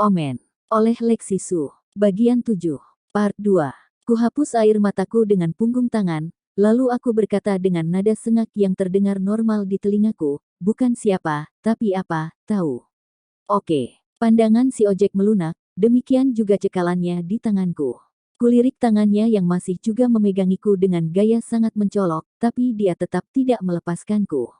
Omen. Oleh Lexi Su. Bagian 7. Part 2. Kuhapus air mataku dengan punggung tangan, lalu aku berkata dengan nada sengak yang terdengar normal di telingaku, bukan siapa, tapi apa, tahu. Oke. Pandangan si ojek melunak, demikian juga cekalannya di tanganku. Kulirik tangannya yang masih juga memegangiku dengan gaya sangat mencolok, tapi dia tetap tidak melepaskanku.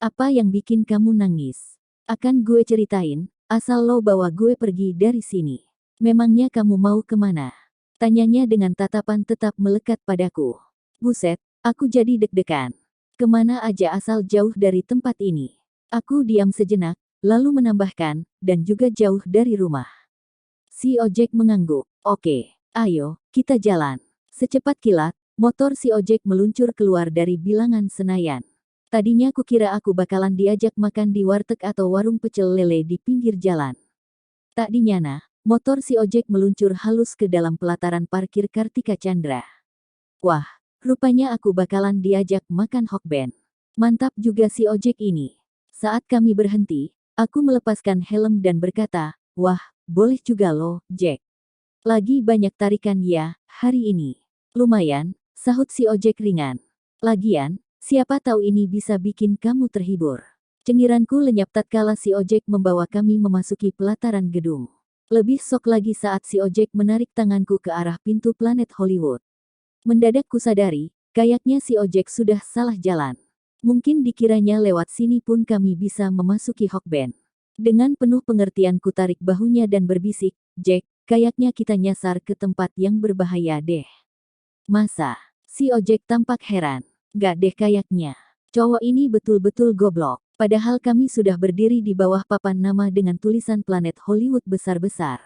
Apa yang bikin kamu nangis? Akan gue ceritain, asal lo bawa gue pergi dari sini. Memangnya kamu mau kemana? Tanyanya dengan tatapan tetap melekat padaku. Buset, aku jadi deg-degan. Kemana aja asal jauh dari tempat ini. Aku diam sejenak, lalu menambahkan, dan juga jauh dari rumah. Si ojek mengangguk. Oke, ayo, kita jalan. Secepat kilat, motor si ojek meluncur keluar dari bilangan Senayan. Tadinya kukira aku bakalan diajak makan di warteg atau warung pecel lele di pinggir jalan. Tak dinyana, motor si ojek meluncur halus ke dalam pelataran parkir Kartika Chandra. Wah, rupanya aku bakalan diajak makan hokben. Mantap juga si ojek ini. Saat kami berhenti, aku melepaskan helm dan berkata, wah, boleh juga loh, Jack. Lagi banyak tarikan ya, hari ini. Lumayan, sahut si ojek ringan. Lagian, siapa tahu ini bisa bikin kamu terhibur. Cengiranku lenyap tatkala si ojek membawa kami memasuki pelataran gedung. Lebih sok lagi saat si ojek menarik tanganku ke arah pintu planet Hollywood. Mendadak kusadari, kayaknya si ojek sudah salah jalan. Mungkin dikiranya lewat sini pun kami bisa memasuki hokben. Dengan penuh pengertian ku tarik bahunya dan berbisik, Jack, kayaknya kita nyasar ke tempat yang berbahaya deh. Masa? Si ojek tampak heran. Gak deh kayaknya. Cowok ini betul-betul goblok. Padahal kami sudah berdiri di bawah papan nama dengan tulisan planet Hollywood besar-besar.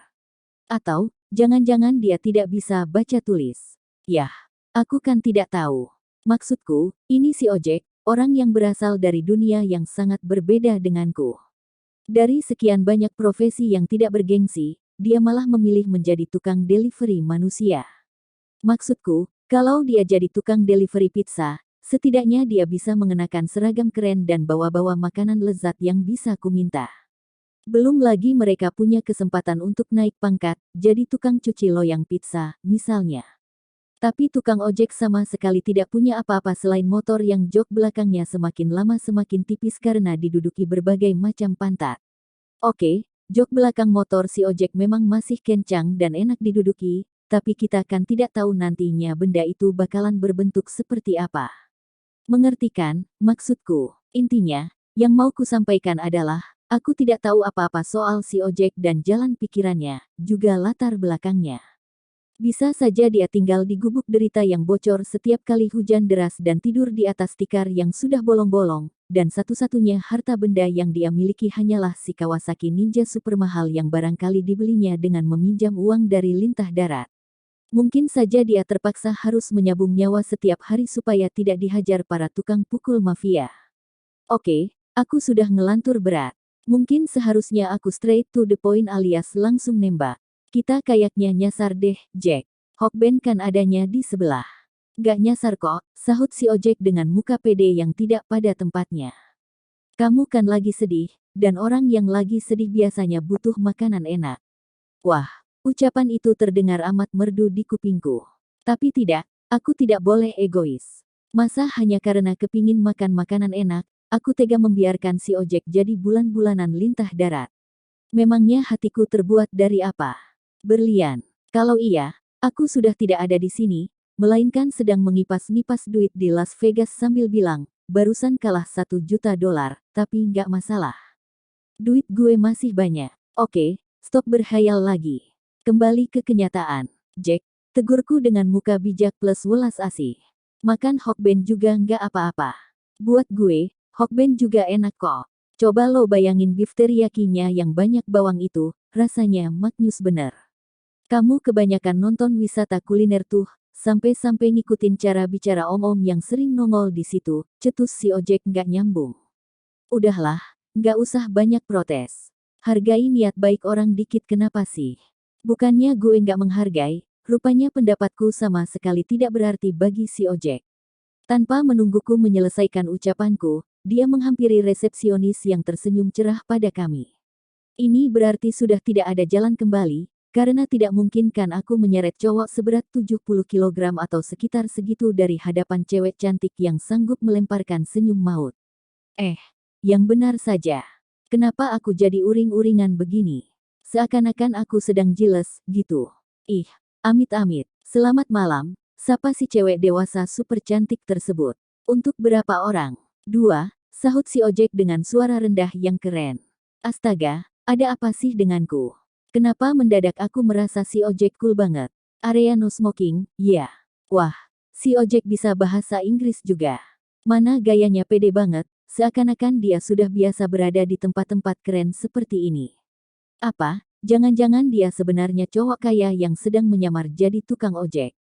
Atau, jangan-jangan dia tidak bisa baca tulis. Yah, aku kan tidak tahu. Maksudku, ini si ojek, orang yang berasal dari dunia yang sangat berbeda denganku. Dari sekian banyak profesi yang tidak bergengsi, dia malah memilih menjadi tukang delivery manusia. Maksudku, kalau dia jadi tukang delivery pizza, setidaknya dia bisa mengenakan seragam keren dan bawa-bawa makanan lezat yang bisa kuminta. Belum lagi mereka punya kesempatan untuk naik pangkat, jadi tukang cuci loyang pizza, misalnya. Tapi tukang ojek sama sekali tidak punya apa-apa selain motor yang jok belakangnya semakin lama semakin tipis karena diduduki berbagai macam pantat. Oke, jok belakang motor si ojek memang masih kencang dan enak diduduki, tapi kita kan tidak tahu nantinya benda itu bakalan berbentuk seperti apa. Mengerti kan, maksudku? Intinya, yang mau ku sampaikan adalah, aku tidak tahu apa-apa soal si ojek dan jalan pikirannya, juga latar belakangnya. Bisa saja dia tinggal di gubuk derita yang bocor setiap kali hujan deras dan tidur di atas tikar yang sudah bolong-bolong, dan satu-satunya harta benda yang dia miliki hanyalah si Kawasaki Ninja super mahal yang barangkali dibelinya dengan meminjam uang dari lintah darat. Mungkin saja dia terpaksa harus menyabung nyawa setiap hari supaya tidak dihajar para tukang pukul mafia. Oke, aku sudah ngelantur berat. Mungkin seharusnya aku straight to the point alias langsung nembak. Kita kayaknya nyasar deh, Jack. Hokben kan adanya di sebelah. Gak nyasar kok, sahut si ojek dengan muka pede yang tidak pada tempatnya. Kamu kan lagi sedih, dan orang yang lagi sedih biasanya butuh makanan enak. Wah. Ucapan itu terdengar amat merdu di kupingku. Tapi tidak, aku tidak boleh egois. Masa hanya karena kepingin makan makanan enak, aku tega membiarkan si ojek jadi bulan-bulanan lintah darat. Memangnya hatiku terbuat dari apa? Berlian. Kalau iya, aku sudah tidak ada di sini, melainkan sedang mengipas-ngipas duit di Las Vegas sambil bilang, barusan kalah $1 juta, tapi nggak masalah. Duit gue masih banyak. Oke, stop berhayal lagi. Kembali ke kenyataan, Jack, tegurku dengan muka bijak plus welas asih. Makan hokben juga nggak apa-apa. Buat gue, hokben juga enak kok. Coba lo bayangin beef teriyakinya yang banyak bawang itu, rasanya maknyus bener. Kamu kebanyakan nonton wisata kuliner tuh, sampai-sampai ngikutin cara bicara om-om yang sering nongol di situ, cetus si ojek nggak nyambung. Udahlah, nggak usah banyak protes. Hargai niat baik orang dikit kenapa sih? Bukannya gue nggak menghargai, rupanya pendapatku sama sekali tidak berarti bagi si ojek. Tanpa menungguku menyelesaikan ucapanku, dia menghampiri resepsionis yang tersenyum cerah pada kami. Ini berarti sudah tidak ada jalan kembali, karena tidak mungkin kan aku menyeret cowok seberat 70 kg atau sekitar segitu dari hadapan cewek cantik yang sanggup melemparkan senyum maut. Yang benar saja. Kenapa aku jadi uring-uringan begini? Seakan-akan aku sedang jealous, gitu. Ih, amit-amit. Selamat malam, sapa si cewek dewasa super cantik tersebut. Untuk berapa orang? 2, sahut si ojek dengan suara rendah yang keren. Astaga, ada apa sih denganku? Kenapa mendadak aku merasa si ojek cool banget? Area no smoking, ya. Wah, si ojek bisa bahasa Inggris juga. Mana gayanya pede banget, seakan-akan dia sudah biasa berada di tempat-tempat keren seperti ini. Apa, jangan-jangan dia sebenarnya cowok kaya yang sedang menyamar jadi tukang ojek?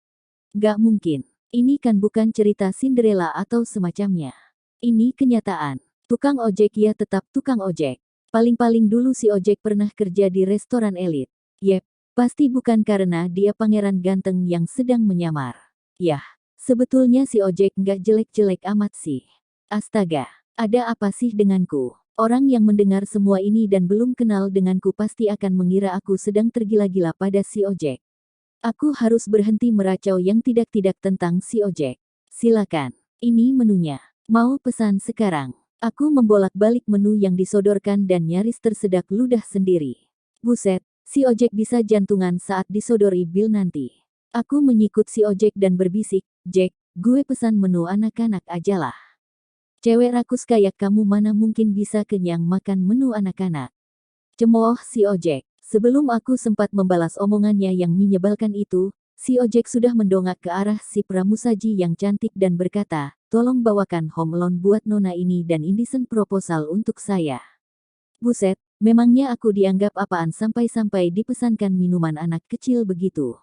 Gak mungkin. Ini kan bukan cerita Cinderella atau semacamnya. Ini kenyataan. Tukang ojek ya tetap tukang ojek. Paling-paling dulu si ojek pernah kerja di restoran elit. Yep, pasti bukan karena dia pangeran ganteng yang sedang menyamar. Yah, sebetulnya si ojek nggak jelek-jelek amat sih. Astaga, ada apa sih denganku? Orang yang mendengar semua ini dan belum kenal denganku pasti akan mengira aku sedang tergila-gila pada si ojek. Aku harus berhenti meracau yang tidak-tidak tentang si ojek. Silakan, ini menunya. Mau pesan sekarang? Aku membolak-balik menu yang disodorkan dan nyaris tersedak ludah sendiri. Buset, si ojek bisa jantungan saat disodori bil nanti. Aku menyikut si ojek dan berbisik, Jack, gue pesan menu anak-anak ajalah. Cewek rakus kayak kamu mana mungkin bisa kenyang makan menu anak-anak. Cemooh si ojek. Sebelum aku sempat membalas omongannya yang menyebalkan itu, si ojek sudah mendongak ke arah si pramusaji yang cantik dan berkata, tolong bawakan home loan buat nona ini dan indecent proposal untuk saya. Buset, memangnya aku dianggap apaan sampai-sampai dipesankan minuman anak kecil begitu.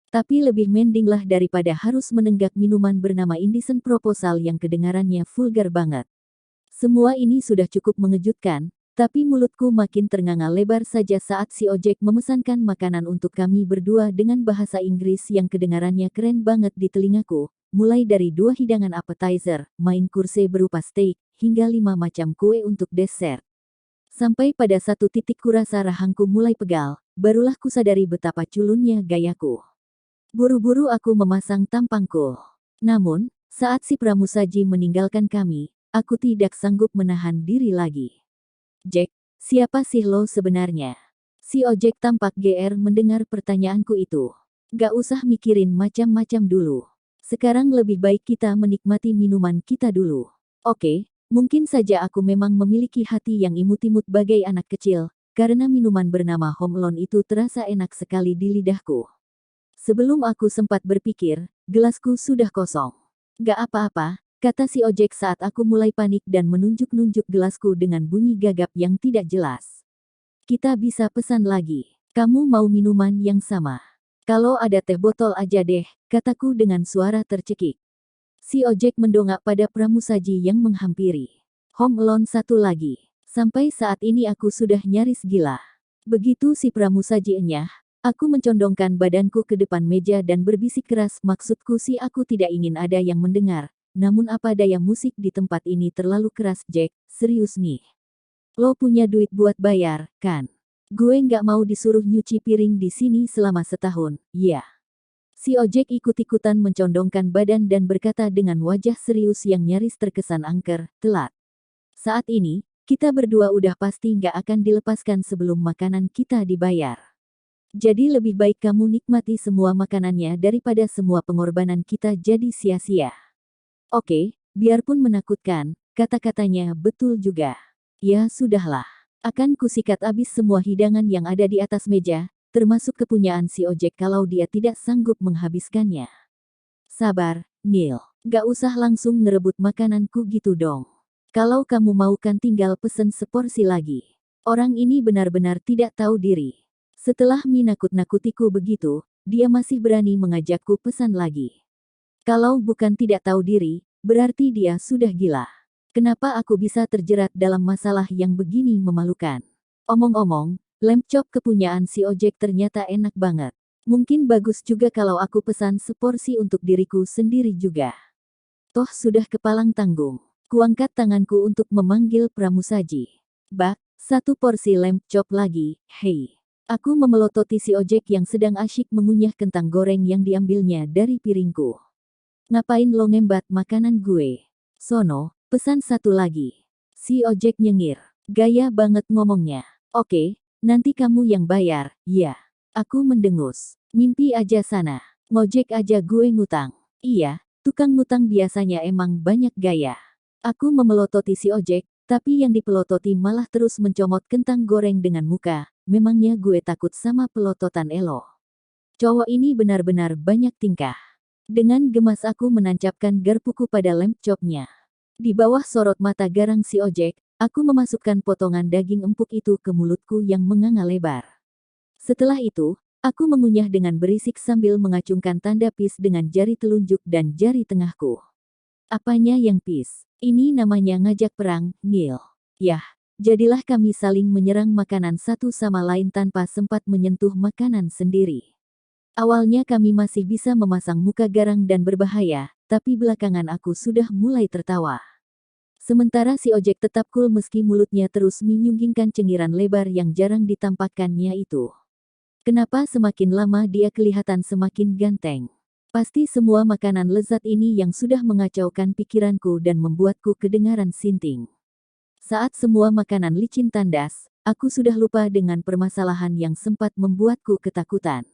Tapi lebih mendinglah daripada harus menenggak minuman bernama indecent proposal yang kedengarannya vulgar banget. Semua ini sudah cukup mengejutkan, tapi mulutku makin ternganga lebar saja saat si ojek memesankan makanan untuk kami berdua dengan bahasa Inggris yang kedengarannya keren banget di telingaku, mulai dari 2 hidangan appetizer, main course berupa steak, hingga 5 macam kue untuk dessert. Sampai pada satu titik kurasa rahangku mulai pegal, barulah kusadari betapa culunnya gayaku. Buru-buru aku memasang tampangku. Namun, saat si pramusaji meninggalkan kami, aku tidak sanggup menahan diri lagi. Jack, siapa sih lo sebenarnya? Si ojek tampak GR mendengar pertanyaanku itu. Gak usah mikirin macam-macam dulu. Sekarang lebih baik kita menikmati minuman kita dulu. Oke, mungkin saja aku memang memiliki hati yang imut-imut bagai anak kecil, karena minuman bernama home loan itu terasa enak sekali di lidahku. Sebelum aku sempat berpikir, gelasku sudah kosong. Gak apa-apa, kata si ojek saat aku mulai panik dan menunjuk-nunjuk gelasku dengan bunyi gagap yang tidak jelas. Kita bisa pesan lagi. Kamu mau minuman yang sama? Kalau ada teh botol aja deh, kataku dengan suara tercekik. Si ojek mendongak pada pramusaji yang menghampiri. Home loan satu lagi. Sampai saat ini aku sudah nyaris gila. Begitu si pramusaji enyah, aku mencondongkan badanku ke depan meja dan berbisik keras, maksudku sih aku tidak ingin ada yang mendengar. Namun apa daya musik di tempat ini terlalu keras, Jack, serius nih. Lo punya duit buat bayar, kan? Gue nggak mau disuruh nyuci piring di sini selama setahun, ya. Si ojek ikut-ikutan mencondongkan badan dan berkata dengan wajah serius yang nyaris terkesan angker, telat. Saat ini, kita berdua udah pasti nggak akan dilepaskan sebelum makanan kita dibayar. Jadi lebih baik kamu nikmati semua makanannya daripada semua pengorbanan kita jadi sia-sia. Oke, biarpun menakutkan, kata-katanya betul juga. Ya sudahlah, akan kusikat abis semua hidangan yang ada di atas meja, termasuk kepunyaan si ojek kalau dia tidak sanggup menghabiskannya. Sabar, Neil. Gak usah langsung ngerebut makananku gitu dong. Kalau kamu mau kan tinggal pesen seporsi lagi. Orang ini benar-benar tidak tahu diri. Setelah menakut-nakutiku begitu, dia masih berani mengajakku pesan lagi. Kalau bukan tidak tahu diri, berarti dia sudah gila. Kenapa aku bisa terjerat dalam masalah yang begini memalukan? Omong-omong, lamb chop kepunyaan si ojek ternyata enak banget. Mungkin bagus juga kalau aku pesan seporsi untuk diriku sendiri juga. Toh sudah kepalang tanggung. Kuangkat tanganku untuk memanggil pramusaji. Bak, Satu porsi lamb chop lagi, hei. Aku memelototi si ojek yang sedang asyik mengunyah kentang goreng yang diambilnya dari piringku. Ngapain lo ngembat makanan gue? Sono, pesan satu lagi. Si ojek nyengir. Gaya banget ngomongnya. Oke, nanti kamu yang bayar, ya. Aku mendengus. Mimpi aja sana. Ngojek aja gue ngutang. Iya, tukang ngutang biasanya emang banyak gaya. Aku memelototi si ojek, tapi yang dipelototi malah terus mencomot kentang goreng dengan muka. Memangnya gue takut sama pelototan elo. Cowok ini benar-benar banyak tingkah. Dengan gemas aku menancapkan garpuku pada lamb chopnya. Di bawah sorot mata garang si ojek, aku memasukkan potongan daging empuk itu ke mulutku yang menganga lebar. Setelah itu, aku mengunyah dengan berisik sambil mengacungkan tanda peace dengan jari telunjuk dan jari tengahku. Apanya yang peace? Ini namanya ngajak perang, Ngil. Yah, jadilah kami saling menyerang makanan satu sama lain tanpa sempat menyentuh makanan sendiri. Awalnya kami masih bisa memasang muka garang dan berbahaya, tapi belakangan aku sudah mulai tertawa. Sementara si ojek tetap cool meski mulutnya terus menyunggingkan cengiran lebar yang jarang ditampakkannya itu. Kenapa semakin lama dia kelihatan semakin ganteng? Pasti semua makanan lezat ini yang sudah mengacaukan pikiranku dan membuatku kedengaran sinting. Saat semua makanan licin tandas, aku sudah lupa dengan permasalahan yang sempat membuatku ketakutan.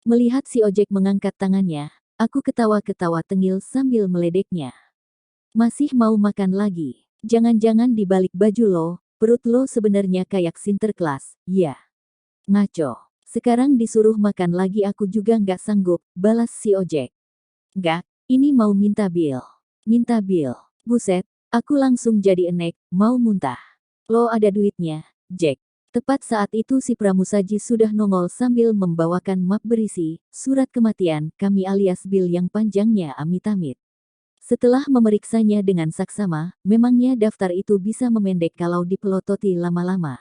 Melihat si ojek mengangkat tangannya, aku ketawa-ketawa tengil sambil meledeknya. Masih mau makan lagi? Jangan-jangan di balik baju lo, perut lo sebenarnya kayak Sinterklas, ya? Ngaco. Sekarang disuruh makan lagi aku juga nggak sanggup, balas si ojek. Nggak, ini mau minta bil. Minta bil. Buset, aku langsung jadi enek, mau muntah. Lo ada duitnya, Jack. Tepat saat itu si pramusaji sudah nongol sambil membawakan map berisi, surat kematian kami alias bil yang panjangnya amit-amit. Setelah memeriksanya dengan saksama, memangnya daftar itu bisa memendek kalau dipelototi lama-lama.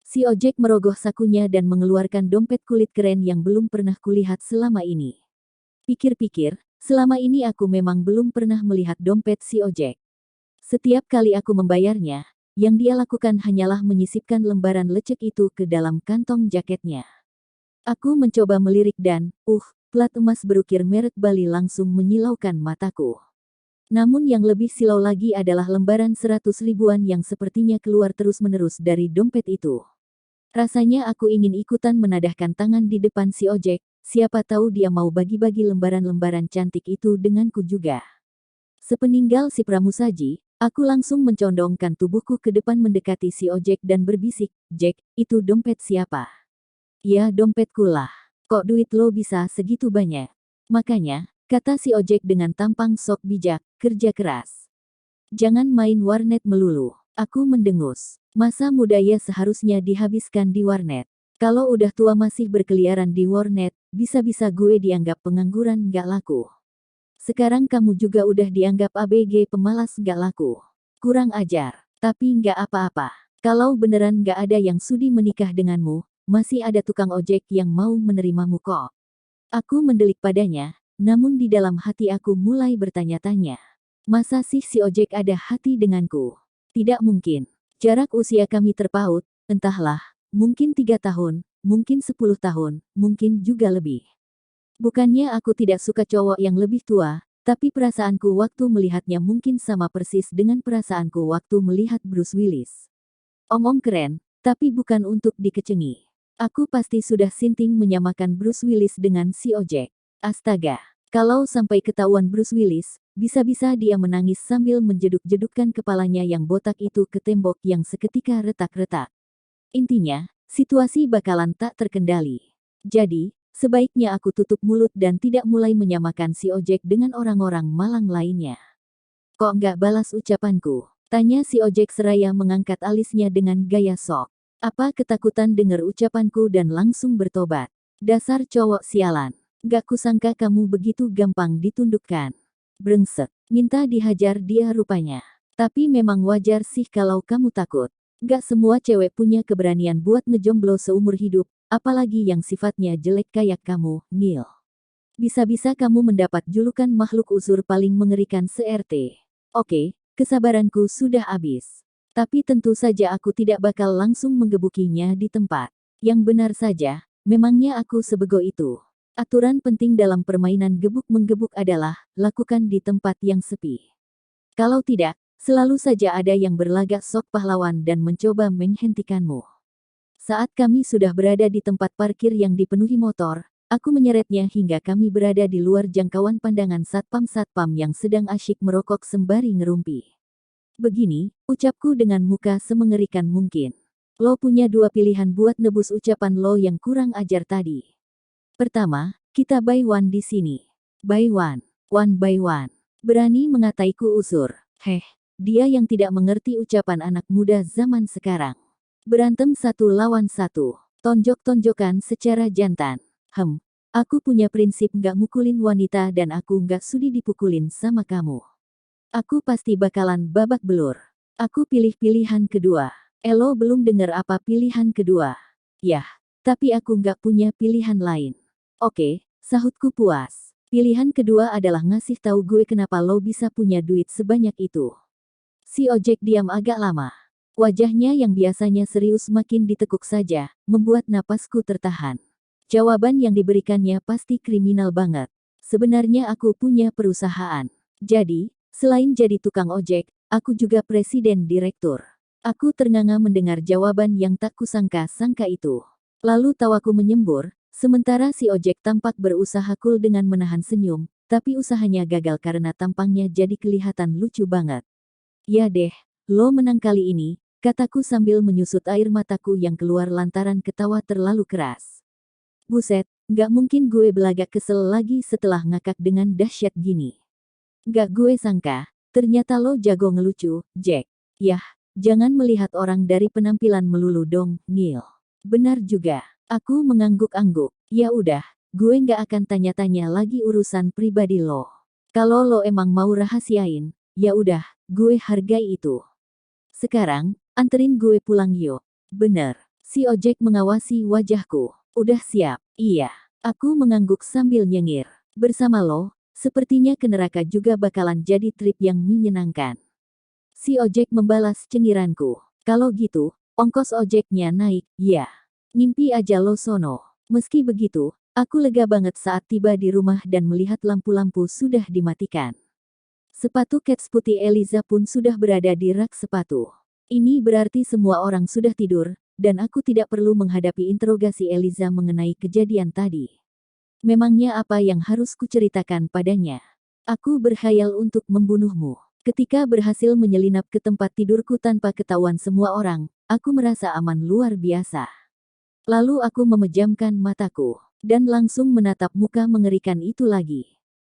Si ojek merogoh sakunya dan mengeluarkan dompet kulit keren yang belum pernah kulihat selama ini. Pikir-pikir, selama ini aku memang belum pernah melihat dompet si ojek. Setiap kali aku membayarnya, yang dia lakukan hanyalah menyisipkan lembaran lecek itu ke dalam kantong jaketnya. Aku mencoba melirik dan, plat emas berukir merek Bali langsung menyilaukan mataku. Namun yang lebih silau lagi adalah lembaran 100 ribuan yang sepertinya keluar terus-menerus dari dompet itu. Rasanya aku ingin ikutan menadahkan tangan di depan si ojek, siapa tahu dia mau bagi-bagi lembaran-lembaran cantik itu denganku juga. Sepeninggal si pramusaji, aku langsung mencondongkan tubuhku ke depan mendekati si ojek dan berbisik, Jack, itu dompet siapa? Ya dompetku lah. Kok duit lo bisa segitu banyak? Makanya, kata si ojek dengan tampang sok bijak, kerja keras. Jangan main warnet melulu. Aku mendengus. Masa muda ya seharusnya dihabiskan di warnet. Kalau udah tua masih berkeliaran di warnet, bisa-bisa gue dianggap pengangguran nggak laku. Sekarang kamu juga udah dianggap ABG pemalas nggak laku. Kurang ajar. Tapi nggak apa-apa. Kalau beneran nggak ada yang sudi menikah denganmu, masih ada tukang ojek yang mau menerimamu kok. Aku mendelik padanya, namun di dalam hati aku mulai bertanya-tanya. Masa sih si ojek ada hati denganku? Tidak mungkin. Jarak usia kami terpaut, entahlah, mungkin 3 tahun, mungkin 10 tahun, mungkin juga lebih. Bukannya aku tidak suka cowok yang lebih tua, tapi perasaanku waktu melihatnya mungkin sama persis dengan perasaanku waktu melihat Bruce Willis. Omong keren, tapi bukan untuk dikecengi. Aku pasti sudah sinting menyamakan Bruce Willis dengan si ojek. Astaga, kalau sampai ketahuan Bruce Willis, bisa-bisa dia menangis sambil menjeduk-jedukkan kepalanya yang botak itu ke tembok yang seketika retak-retak. Intinya, situasi bakalan tak terkendali. Jadi, sebaiknya aku tutup mulut dan tidak mulai menyamakan si ojek dengan orang-orang malang lainnya. Kok nggak balas ucapanku? Tanya si ojek seraya mengangkat alisnya dengan gaya sok. Apa ketakutan dengar ucapanku dan langsung bertobat? Dasar cowok sialan. Gak kusangka kamu begitu gampang ditundukkan. Brengsek, minta dihajar dia rupanya. Tapi memang wajar sih kalau kamu takut. Gak semua cewek punya keberanian buat ngejomblo seumur hidup, apalagi yang sifatnya jelek kayak kamu, Neil. Bisa-bisa kamu mendapat julukan makhluk usur paling mengerikan se-RT. Oke, kesabaranku sudah habis. Tapi tentu saja aku tidak bakal langsung menggebukinya di tempat. Yang benar saja, memangnya aku sebego itu. Aturan penting dalam permainan gebuk-menggebuk adalah, lakukan di tempat yang sepi. Kalau tidak, selalu saja ada yang berlagak sok pahlawan dan mencoba menghentikanmu. Saat kami sudah berada di tempat parkir yang dipenuhi motor, aku menyeretnya hingga kami berada di luar jangkauan pandangan satpam-satpam yang sedang asyik merokok sembari ngerumpi. Begini, ucapku dengan muka semengerikan mungkin. Lo punya dua pilihan buat nebus ucapan lo yang kurang ajar tadi. Pertama, kita buy one di sini. Buy one by one. Berani mengataiku usur. Heh, dia yang tidak mengerti ucapan anak muda zaman sekarang. Berantem satu lawan satu. Tonjok-tonjokan secara jantan. Aku punya prinsip nggak mukulin wanita dan aku nggak sudi dipukulin sama kamu. Aku pasti bakalan babak belur. Aku pilih pilihan kedua. Elo belum dengar apa pilihan kedua. Yah, tapi aku nggak punya pilihan lain. Oke, sahutku puas. Pilihan kedua adalah ngasih tahu gue kenapa lo bisa punya duit sebanyak itu. Si ojek diam agak lama. Wajahnya yang biasanya serius makin ditekuk saja, membuat napasku tertahan. Jawaban yang diberikannya pasti kriminal banget. Sebenarnya aku punya perusahaan. Jadi, selain jadi tukang ojek, aku juga presiden direktur. Aku ternganga mendengar jawaban yang tak kusangka-sangka itu. Lalu tawaku menyembur, sementara si ojek tampak berusaha cool dengan menahan senyum, tapi usahanya gagal karena tampangnya jadi kelihatan lucu banget. Ya deh, lo menang kali ini, kataku sambil menyusut air mataku yang keluar lantaran ketawa terlalu keras. Buset, gak mungkin gue belagak kesel lagi setelah ngakak dengan dahsyat gini. Gak gue sangka, ternyata lo jago ngelucu, Jack. Yah, jangan melihat orang dari penampilan melulu dong, Neil. Benar juga, aku mengangguk-angguk. Ya udah, gue gak akan tanya-tanya lagi urusan pribadi lo. Kalau lo emang mau rahasiain, ya udah, gue hargai itu. Sekarang, anterin gue pulang yuk. Bener, si ojek mengawasi wajahku. Udah siap, iya. Aku mengangguk sambil nyengir. Bersama lo, sepertinya ke neraka juga bakalan jadi trip yang menyenangkan. Si ojek membalas cengiranku. Kalau gitu, ongkos ojeknya naik, ya. Ngimpi aja lo sono. Meski begitu, aku lega banget saat tiba di rumah dan melihat lampu-lampu sudah dimatikan. Sepatu kets putih Eliza pun sudah berada di rak sepatu. Ini berarti semua orang sudah tidur, dan aku tidak perlu menghadapi interogasi Eliza mengenai kejadian tadi. Memangnya apa yang harus kuceritakan padanya? Aku berkhayal untuk membunuhmu. Ketika berhasil menyelinap ke tempat tidurku tanpa ketahuan semua orang, aku merasa aman luar biasa. Lalu aku memejamkan mataku, dan langsung menatap muka mengerikan itu lagi.